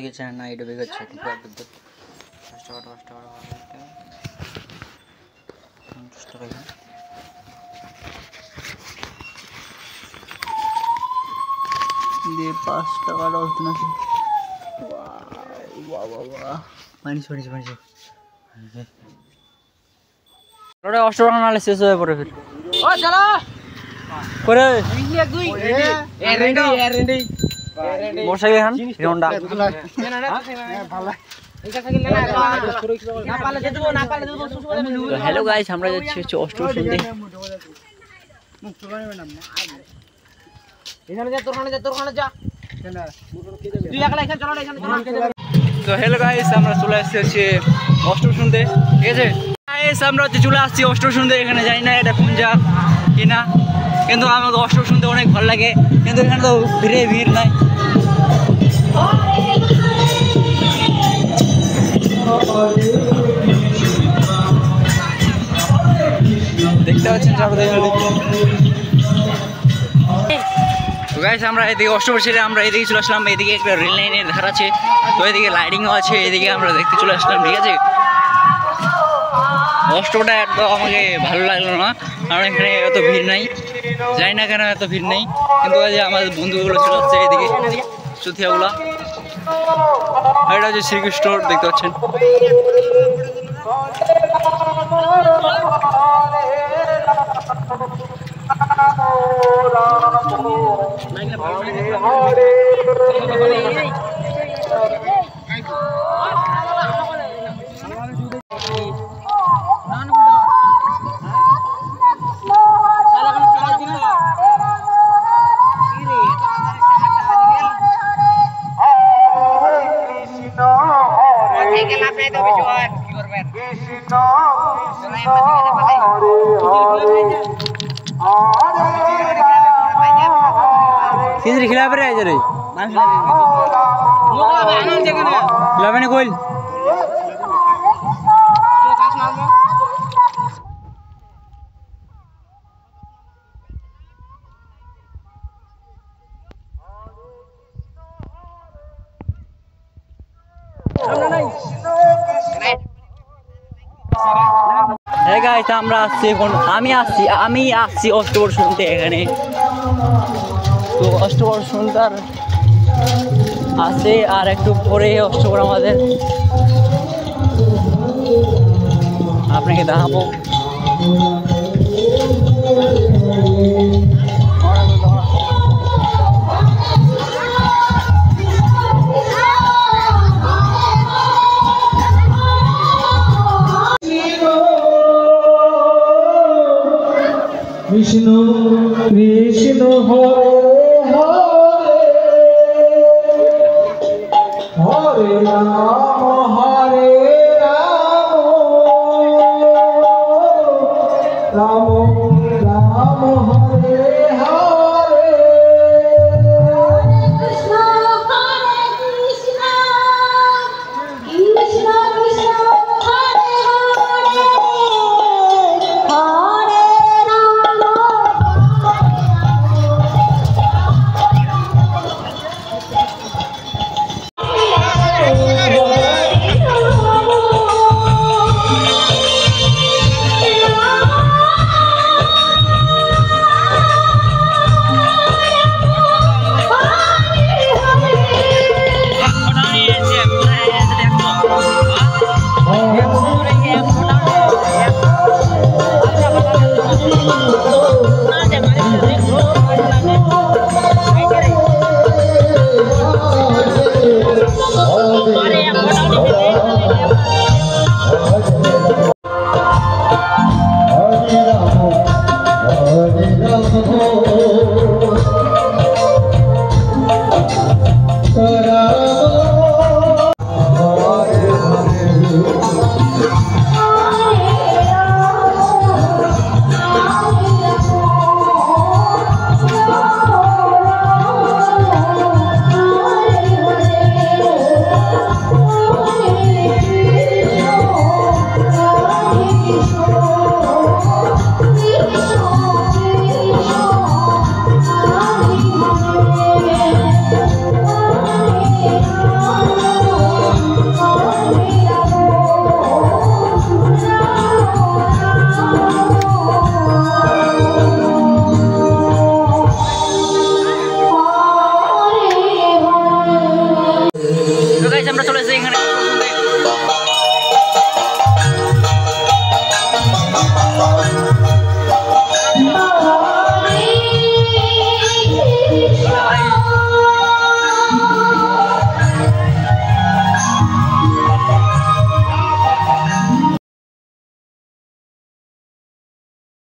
গেছে না এটা বেগেছে বিদ্যুৎ 5 টাকা 50 টাকা দিয়ে 5 টাকাটা হতো না পানি অষ্টটা নালে শেষ হয়ে পড়ে ফির ও চলো করে মোটরসাইকেল এখন হোন্ডা হ্যালো গাইস আমরা যাচ্ছি হচ্ছে অষ্টম শুনতে তো হ্যালো গাইস আমরা চলে আসছি হচ্ছে অষ্টম শুনতে ঠিক আছে গাইস আমরা হচ্ছে চলে আসছি অষ্টম শুনতে এখানে জানি না এটা কোন যা কিনা কিন্তু আমাদের অষ্টম শুনতে অনেক ভালো লাগে কিন্তু এখানে তো ভিড় নাই দেখতে পাচ্ছেন তো গাইস আমরা এদিকে অষ্টম ছেড়ে আমরা এদিকে চলে আসলাম এদিকে একটা রেল লাইনের ধার আছে তো এদিকে লাইটিংও আছে এদিকে আমরা দেখতে চলে আসলাম ঠিক আছে অষ্টমটা একদম আমাকে ভালো লাগলো না কারণ এখানে এত ভিড় নাই জানি না কেন এত ভিড় নেই কিন্তু আমাদের বন্ধুগুলো চলে আসছে এদিকে চুথিয়াগুলা এটা হচ্ছে শ্রীকৃষ্ণ দেখতে পাচ্ছেন किधर खिला पे रहे जरे खिला मैंने कोई আমরা আসছি এখন আমি আসছি অষ্টবর শুনতে এখানে তো অষ্টবর শুনতার আছে আর একটু পরে অষ্টবর আমাদের আপনাকে দেখাবো কৃষ্ণ কৃষ্ণ হরে হরে হরে রাম রাম রাম